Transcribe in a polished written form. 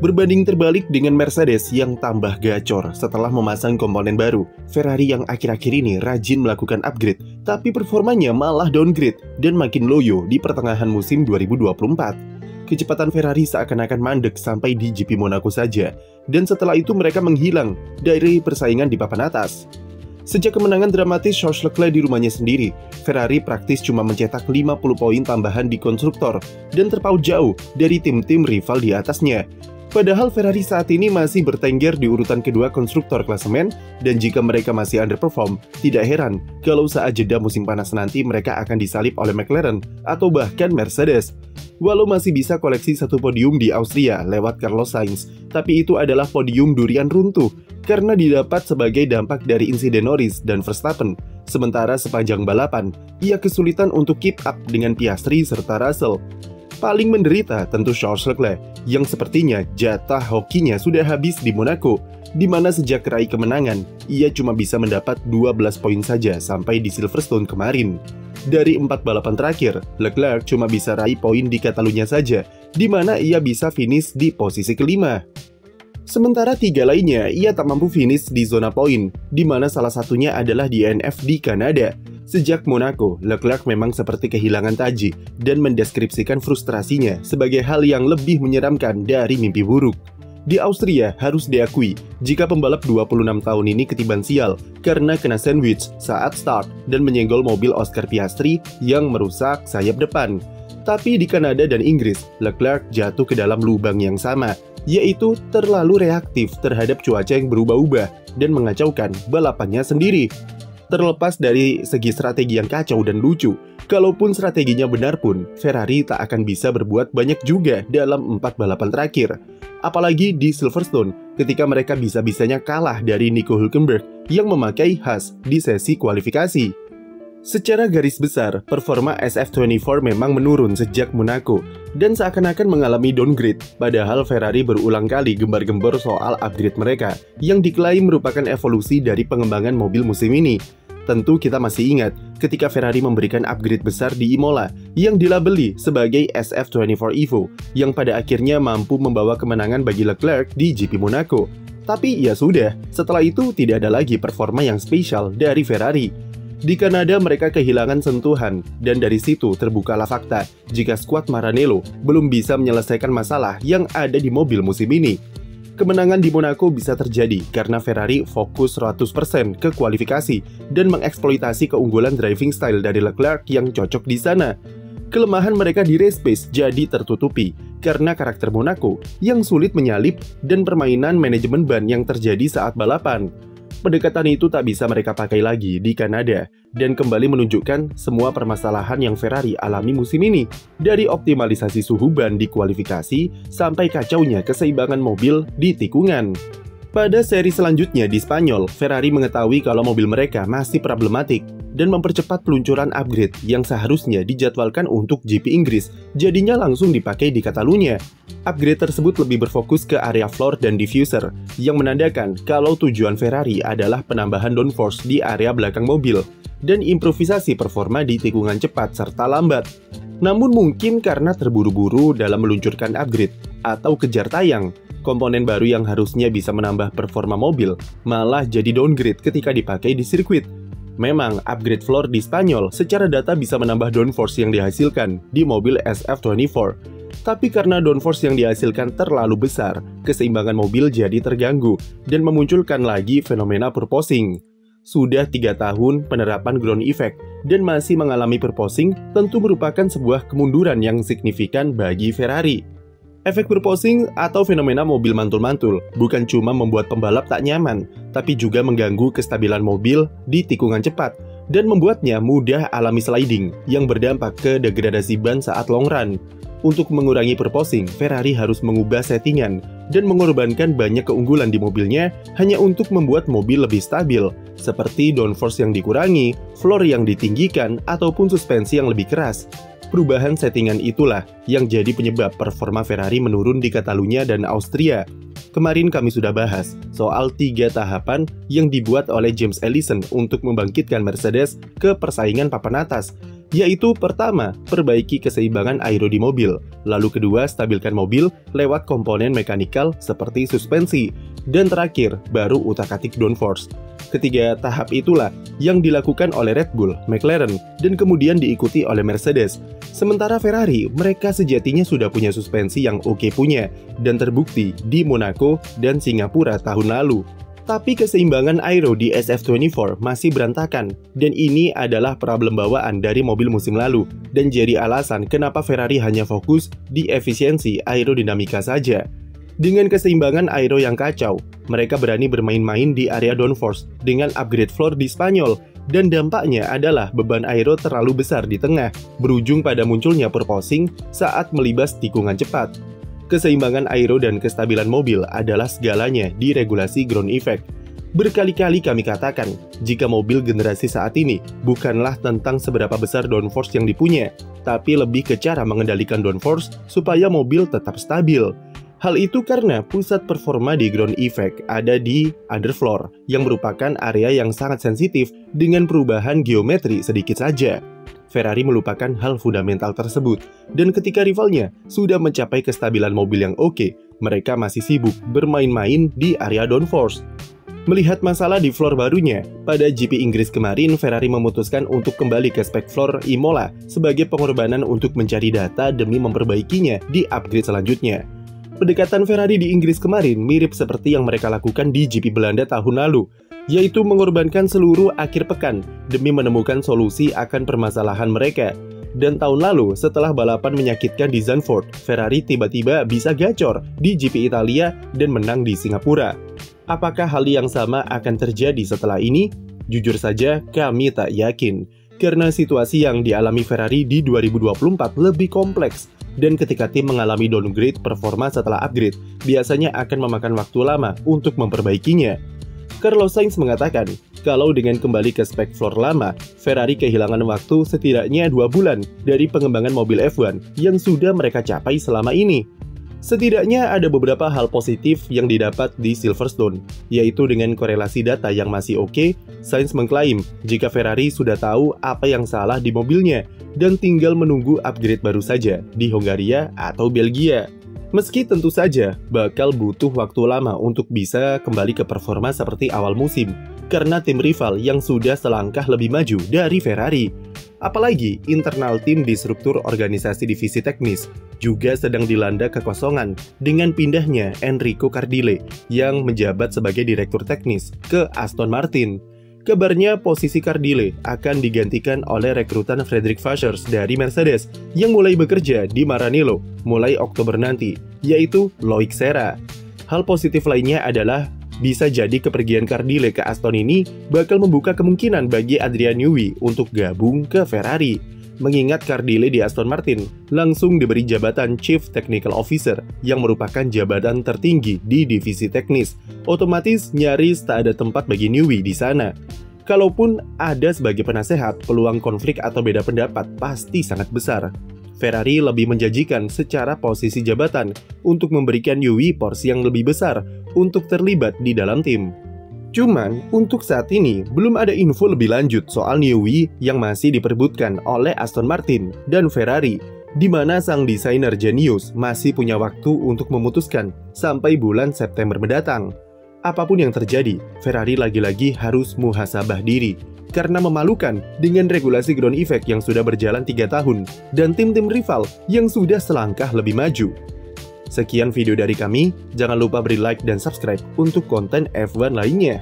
Berbanding terbalik dengan Mercedes yang tambah gacor setelah memasang komponen baru, Ferrari yang akhir-akhir ini rajin melakukan upgrade, tapi performanya malah downgrade dan makin loyo di pertengahan musim 2024. Kecepatan Ferrari seakan-akan mandek sampai di GP Monaco saja, dan setelah itu mereka menghilang dari persaingan di papan atas. Sejak kemenangan dramatis Charles Leclerc di rumahnya sendiri, Ferrari praktis cuma mencetak 50 poin tambahan di konstruktor dan terpaut jauh dari tim-tim rival di atasnya. Padahal Ferrari saat ini masih bertengger di urutan kedua konstruktor klasemen, dan jika mereka masih underperform, tidak heran kalau saat jeda musim panas nanti mereka akan disalip oleh McLaren atau bahkan Mercedes. Walau masih bisa koleksi satu podium di Austria lewat Carlos Sainz, tapi itu adalah podium durian runtuh karena didapat sebagai dampak dari insiden Norris dan Verstappen. Sementara sepanjang balapan, ia kesulitan untuk keep up dengan Piastri serta Russell. Paling menderita tentu Charles Leclerc, yang sepertinya jatah hokinya sudah habis di Monaco, di mana sejak raih kemenangan, ia cuma bisa mendapat 12 poin saja sampai di Silverstone kemarin. Dari 4 balapan terakhir, Leclerc cuma bisa raih poin di Catalunya saja, di mana ia bisa finish di posisi kelima. Sementara 3 lainnya, ia tak mampu finish di zona poin, di mana salah satunya adalah di DNF di Kanada. Sejak Monaco, Leclerc memang seperti kehilangan taji dan mendeskripsikan frustrasinya sebagai hal yang lebih menyeramkan dari mimpi buruk. Di Austria, harus diakui jika pembalap 26 tahun ini ketiban sial karena kena sandwich saat start dan menyenggol mobil Oscar Piastri yang merusak sayap depan. Tapi di Kanada dan Inggris, Leclerc jatuh ke dalam lubang yang sama, yaitu terlalu reaktif terhadap cuaca yang berubah-ubah dan mengacaukan balapannya sendiri. Terlepas dari segi strategi yang kacau dan lucu, kalaupun strateginya benar pun, Ferrari tak akan bisa berbuat banyak juga dalam 4 balapan terakhir. Apalagi di Silverstone, ketika mereka bisa-bisanya kalah dari Nico Hülkenberg yang memakai Haas di sesi kualifikasi. Secara garis besar, performa SF24 memang menurun sejak Monaco dan seakan-akan mengalami downgrade, padahal Ferrari berulang kali gembar-gembor soal upgrade mereka yang diklaim merupakan evolusi dari pengembangan mobil musim ini. Tentu kita masih ingat ketika Ferrari memberikan upgrade besar di Imola yang dilabeli sebagai SF24 Evo yang pada akhirnya mampu membawa kemenangan bagi Leclerc di GP Monaco. Tapi ya sudah, setelah itu tidak ada lagi performa yang spesial dari Ferrari. Di Kanada mereka kehilangan sentuhan, dan dari situ terbukalah fakta jika skuad Maranello belum bisa menyelesaikan masalah yang ada di mobil musim ini. Kemenangan di Monaco bisa terjadi karena Ferrari fokus 100% ke kualifikasi dan mengeksploitasi keunggulan driving style dari Leclerc yang cocok di sana. Kelemahan mereka di race pace jadi tertutupi karena karakter Monaco yang sulit menyalip dan permainan manajemen ban yang terjadi saat balapan. Pendekatan itu tak bisa mereka pakai lagi di Kanada dan kembali menunjukkan semua permasalahan yang Ferrari alami musim ini, dari optimalisasi suhu ban di kualifikasi sampai kacaunya keseimbangan mobil di tikungan. Pada seri selanjutnya di Spanyol, Ferrari mengetahui kalau mobil mereka masih problematik dan mempercepat peluncuran upgrade yang seharusnya dijadwalkan untuk GP Inggris, jadinya langsung dipakai di Catalunya. Upgrade tersebut lebih berfokus ke area floor dan diffuser, yang menandakan kalau tujuan Ferrari adalah penambahan downforce di area belakang mobil dan improvisasi performa di tikungan cepat serta lambat. Namun mungkin karena terburu-buru dalam meluncurkan upgrade atau kejar tayang, komponen baru yang harusnya bisa menambah performa mobil malah jadi downgrade ketika dipakai di sirkuit. Memang upgrade floor di Spanyol secara data bisa menambah downforce yang dihasilkan di mobil SF24. Tapi karena downforce yang dihasilkan terlalu besar, keseimbangan mobil jadi terganggu dan memunculkan lagi fenomena purposing. Sudah 3 tahun penerapan ground effect dan masih mengalami purposing tentu merupakan sebuah kemunduran yang signifikan bagi Ferrari. Efek purposing atau fenomena mobil mantul-mantul bukan cuma membuat pembalap tak nyaman, tapi juga mengganggu kestabilan mobil di tikungan cepat dan membuatnya mudah alami sliding yang berdampak ke degradasi ban saat long run. Untuk mengurangi purposing, Ferrari harus mengubah settingan dan mengorbankan banyak keunggulan di mobilnya hanya untuk membuat mobil lebih stabil, seperti downforce yang dikurangi, floor yang ditinggikan, ataupun suspensi yang lebih keras. Perubahan settingan itulah yang jadi penyebab performa Ferrari menurun di Catalunya dan Austria. Kemarin kami sudah bahas soal 3 tahapan yang dibuat oleh James Allison untuk membangkitkan Mercedes ke persaingan papan atas. yaitu pertama, perbaiki keseimbangan aero di mobil, lalu kedua, stabilkan mobil lewat komponen mekanikal seperti suspensi, dan terakhir, baru utak-atik downforce. Ketiga tahap itulah yang dilakukan oleh Red Bull, McLaren, dan kemudian diikuti oleh Mercedes. Sementara Ferrari, mereka sejatinya sudah punya suspensi yang oke punya, dan terbukti di Monaco dan Singapura tahun lalu. Tapi keseimbangan aero di SF24 masih berantakan, dan ini adalah problem bawaan dari mobil musim lalu, dan jadi alasan kenapa Ferrari hanya fokus di efisiensi aerodinamika saja. Dengan keseimbangan aero yang kacau, mereka berani bermain-main di area downforce dengan upgrade floor di Spanyol, dan dampaknya adalah beban aero terlalu besar di tengah, berujung pada munculnya purposing saat melibas tikungan cepat. Keseimbangan aero dan kestabilan mobil adalah segalanya di regulasi ground effect. Berkali-kali kami katakan, jika mobil generasi saat ini bukanlah tentang seberapa besar downforce yang dipunya, tapi lebih ke cara mengendalikan downforce supaya mobil tetap stabil. Hal itu karena pusat performa di ground effect ada di underfloor, yang merupakan area yang sangat sensitif dengan perubahan geometri sedikit saja. Ferrari melupakan hal fundamental tersebut, dan ketika rivalnya sudah mencapai kestabilan mobil yang oke, mereka masih sibuk bermain-main di area downforce. Melihat masalah di floor barunya, pada GP Inggris kemarin Ferrari memutuskan untuk kembali ke spek floor Imola sebagai pengorbanan untuk mencari data demi memperbaikinya di upgrade selanjutnya. Pendekatan Ferrari di Inggris kemarin mirip seperti yang mereka lakukan di GP Belanda tahun lalu, yaitu mengorbankan seluruh akhir pekan demi menemukan solusi akan permasalahan mereka. Dan tahun lalu, setelah balapan menyakitkan di Zandvoort, Ferrari tiba-tiba bisa gacor di GP Italia dan menang di Singapura. Apakah hal yang sama akan terjadi setelah ini? Jujur saja, kami tak yakin. Karena situasi yang dialami Ferrari di 2024 lebih kompleks. Dan ketika tim mengalami downgrade performa setelah upgrade, biasanya akan memakan waktu lama untuk memperbaikinya. Carlos Sainz mengatakan, kalau dengan kembali ke spek floor lama, Ferrari kehilangan waktu setidaknya 2 bulan dari pengembangan mobil F1 yang sudah mereka capai selama ini. Setidaknya ada beberapa hal positif yang didapat di Silverstone, yaitu dengan korelasi data yang masih oke, Sainz mengklaim jika Ferrari sudah tahu apa yang salah di mobilnya dan tinggal menunggu upgrade baru saja di Hongaria atau Belgia. Meski tentu saja bakal butuh waktu lama untuk bisa kembali ke performa seperti awal musim, karena tim rival yang sudah selangkah lebih maju dari Ferrari. Apalagi internal tim di struktur organisasi divisi teknis juga sedang dilanda kekosongan dengan pindahnya Enrico Cardile yang menjabat sebagai direktur teknis ke Aston Martin. Kabarnya posisi Cardile akan digantikan oleh rekrutan Frederick Vasseur dari Mercedes yang mulai bekerja di Maranello mulai Oktober nanti, yaitu Loic Serra. Hal positif lainnya adalah bisa jadi kepergian Cardile ke Aston ini bakal membuka kemungkinan bagi Adrian Newey untuk gabung ke Ferrari. Mengingat Cardile di Aston Martin langsung diberi jabatan Chief Technical Officer yang merupakan jabatan tertinggi di divisi teknis, otomatis nyaris tak ada tempat bagi Newey di sana. Kalaupun ada sebagai penasehat, peluang konflik atau beda pendapat pasti sangat besar. Ferrari lebih menjanjikan secara posisi jabatan untuk memberikan Newey porsi yang lebih besar untuk terlibat di dalam tim. Cuman, untuk saat ini, belum ada info lebih lanjut soal Newey yang masih diperebutkan oleh Aston Martin dan Ferrari, di mana sang desainer jenius masih punya waktu untuk memutuskan sampai bulan September mendatang. Apapun yang terjadi, Ferrari lagi-lagi harus muhasabah diri, karena memalukan dengan regulasi ground effect yang sudah berjalan 3 tahun, dan tim-tim rival yang sudah selangkah lebih maju. Sekian video dari kami, jangan lupa beri like dan subscribe untuk konten F1 lainnya.